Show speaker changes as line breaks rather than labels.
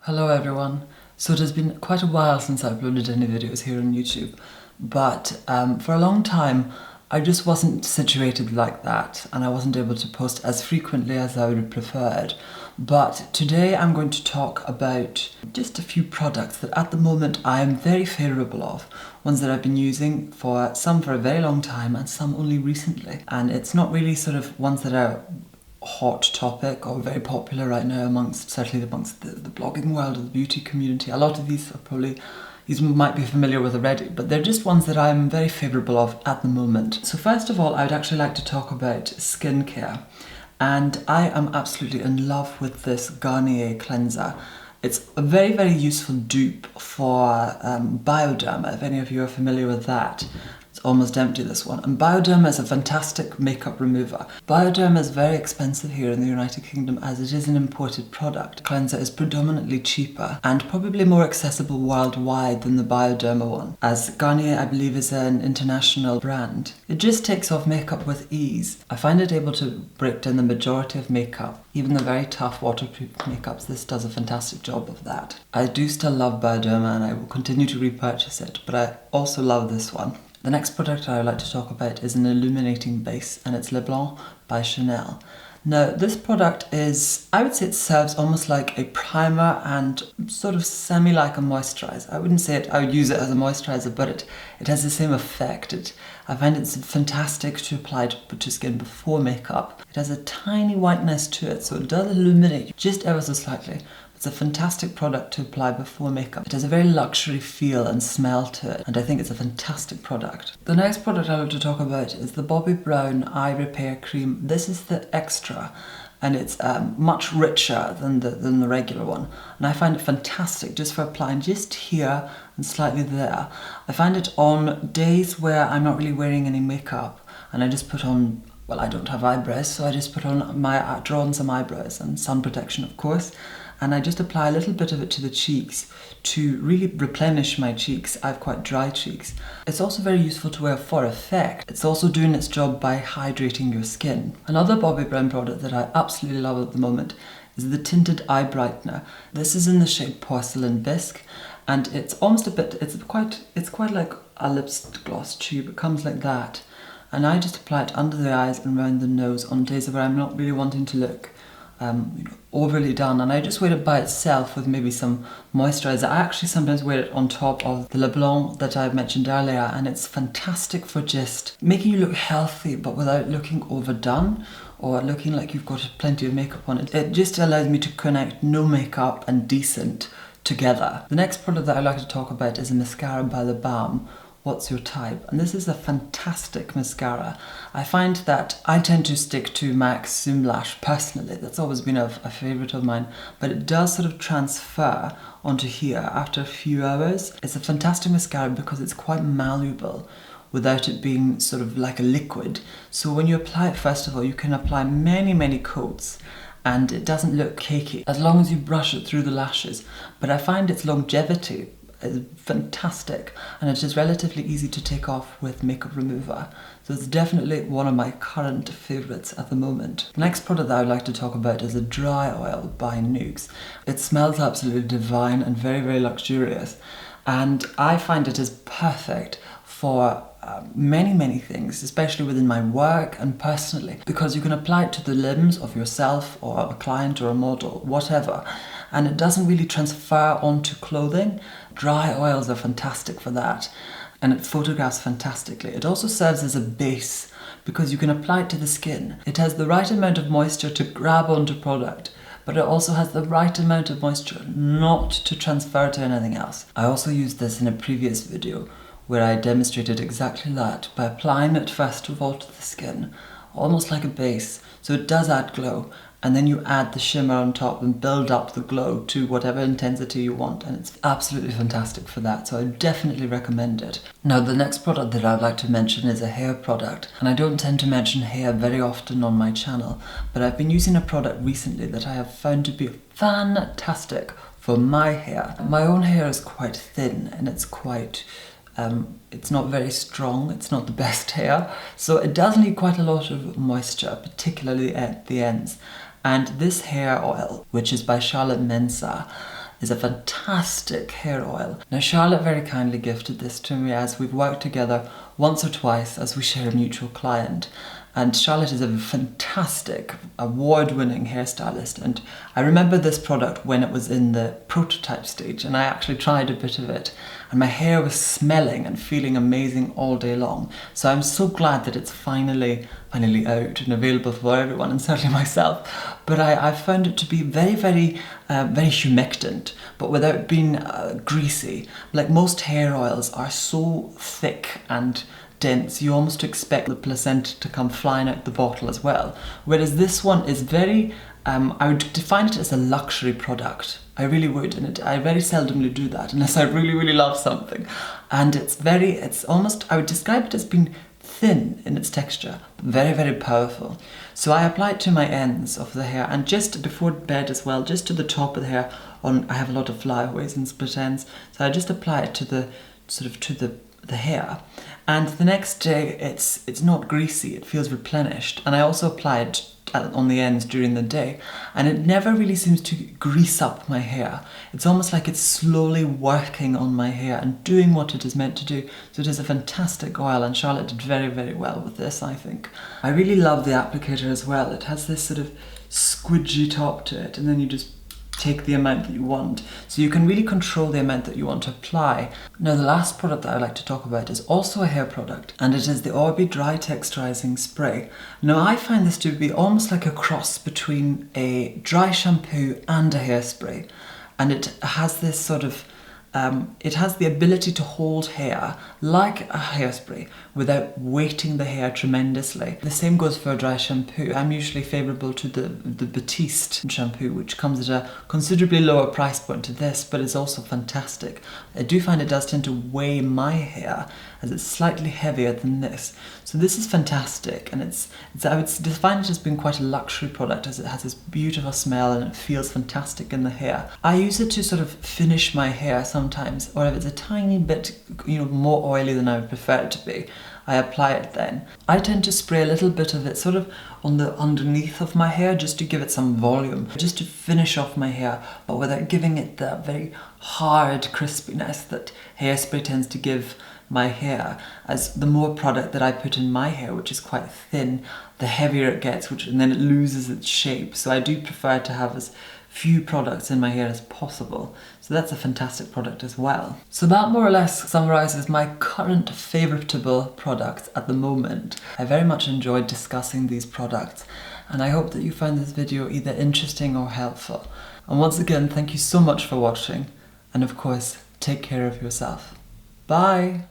Hello everyone. So it has been quite a while since I uploaded any videos here on YouTube, but for a long time I just wasn't situated like that and I wasn't able to post as frequently as I would have preferred. But today I'm going to talk about just a few products that at the moment I am very favourable of, ones that I've been using for some for a very long time and some only recently. And it's not really sort of ones that are hot topic or very popular right now certainly amongst the blogging world or the beauty community. A lot of these are probably, you might be familiar with already, but they're just ones that I'm very favourable of at the moment. So first of all, I would actually like to talk about skincare. And I am absolutely in love with this Garnier cleanser. It's a very, very useful dupe for Bioderma, if any of you are familiar with that. It's almost empty, this one. And Bioderma is a fantastic makeup remover. Bioderma is very expensive here in the United Kingdom as it is an imported product. The cleanser is predominantly cheaper and probably more accessible worldwide than the Bioderma one, as Garnier, I believe, is an international brand. It just takes off makeup with ease. I find it able to break down the majority of makeup, even the very tough waterproof makeups. This does a fantastic job of that. I do still love Bioderma and I will continue to repurchase it, but I also love this one. The next product I would like to talk about is an illuminating base, and it's Blanc by Chanel. Now, this product is, I would say it serves almost like a primer and sort of semi-like a moisturizer. I wouldn't say I would use it as a moisturizer, but it has the same effect. I find it's fantastic to apply to skin before makeup. It has a tiny whiteness to it, so it does illuminate just ever so slightly. It's a fantastic product to apply before makeup. It has a very luxury feel and smell to it, and I think it's a fantastic product. The next product I want to talk about is the Bobbi Brown Eye Repair Cream. This is the extra, and it's much richer than the regular one. And I find it fantastic just for applying just here and slightly there. I find it on days where I'm not really wearing any makeup, and I just put on, well, I don't have eyebrows, so I just put on draw on some eyebrows and sun protection, of course. And I just apply a little bit of it to the cheeks to really replenish my cheeks. I have quite dry cheeks. It's also very useful to wear for effect. It's also doing its job by hydrating your skin. Another Bobbi Brown product that I absolutely love at the moment is the Tinted Eye Brightener. This is in the shade Porcelain Bisque, and it's almost it's quite like a lip gloss tube. It comes like that. And I just apply it under the eyes and around the nose on days where I'm not really wanting to look overly done, and I just wear it by itself with maybe some moisturizer. I actually sometimes wear it on top of the Blanc that I mentioned earlier, and it's fantastic for just making you look healthy but without looking overdone or looking like you've got plenty of makeup on it. It just allows me to connect no makeup and decent together. The next product that I'd like to talk about is a mascara by the Balm, What's Your Type? And this is a fantastic mascara. I find that I tend to stick to MAC Zoom Lash personally. That's always been a favourite of mine, but it does sort of transfer onto here after a few hours. It's a fantastic mascara because it's quite malleable without it being sort of like a liquid. So when you apply it, first of all, you can apply many, many coats and it doesn't look cakey as long as you brush it through the lashes. But I find its longevity is fantastic, and it's just relatively easy to take off with makeup remover. So it's definitely one of my current favourites at the moment. The next product that I would like to talk about is a dry oil by Nuxe. It smells absolutely divine and very, very luxurious, and I find it is perfect for many things, especially within my work and personally, because you can apply it to the limbs of yourself or a client or a model, whatever, and it doesn't really transfer onto clothing. Dry oils are fantastic for that, and it photographs fantastically. It also serves as a base because you can apply it to the skin. It has the right amount of moisture to grab onto product, but it also has the right amount of moisture not to transfer to anything else. I also used this in a previous video where I demonstrated exactly that by applying it first of all to the skin, almost like a base, so it does add glow, and then you add the shimmer on top and build up the glow to whatever intensity you want, and it's absolutely fantastic for that, so I definitely recommend it. Now, the next product that I'd like to mention is a hair product, and I don't tend to mention hair very often on my channel, but I've been using a product recently that I have found to be fantastic for my hair. My own hair is quite thin, and it's not very strong, it's not the best hair, so it does need quite a lot of moisture, particularly at the ends. And this hair oil, which is by Mensah, is a fantastic hair oil. Now Charlotte very kindly gifted this to me as we've worked together once or twice as we share a mutual client. And Charlotte is a fantastic, award-winning hairstylist, and I remember this product when it was in the prototype stage, and I actually tried a bit of it, and my hair was smelling and feeling amazing all day long. So I'm so glad that it's finally out and available for everyone, and certainly myself. But I found it to be very humectant, but without being greasy. Like most hair oils are so thick and dense, you almost expect the placenta to come flying out the bottle as well. Whereas this one is very, I would define it as a luxury product. I really would, and I very seldomly do that unless I really love something. And it's almost, I would describe it as being thin in its texture, but very powerful. So I apply it to my ends of the hair, and just before bed as well, just to the top of the hair. I have a lot of flyaways and split ends, so I just apply it to the the hair, and the next day it's not greasy, it feels replenished. And I also apply it on the ends during the day, and it never really seems to grease up my hair. It's almost like it's slowly working on my hair and doing what it is meant to do. So it is a fantastic oil, and Charlotte did very well with this, I think. I really love the applicator as well. It has this sort of squidgy top to it, and then you just take the amount that you want, so you can really control the amount that you want to apply. Now the last product that I'd like to talk about is also a hair product, and it is the Oribe Dry Texturizing Spray. Now I find this to be almost like a cross between a dry shampoo and a hairspray, and it has this sort of it has the ability to hold hair like a hairspray without weighting the hair tremendously. The same goes for a dry shampoo. I'm usually favourable to the Batiste shampoo, which comes at a considerably lower price point to this, but it's also fantastic. I do find it does tend to weigh my hair, as it's slightly heavier than this. So this is fantastic, and I would define it as being quite a luxury product, as it has this beautiful smell and it feels fantastic in the hair. I use it to sort of finish my hair sometimes, or if it's a tiny bit, more oily than I would prefer it to be, I apply it then. I tend to spray a little bit of it sort of on the underneath of my hair, just to give it some volume, just to finish off my hair, but without giving it that very hard crispiness that hairspray tends to give my hair. As the more product that I put in my hair, which is quite thin, the heavier it gets, and then it loses its shape. So I do prefer to have as few products in my hair as possible. So that's a fantastic product as well. So that more or less summarizes my current favoritable products at the moment. I very much enjoyed discussing these products, and I hope that you found this video either interesting or helpful. And once again, thank you so much for watching, and of course, take care of yourself. Bye!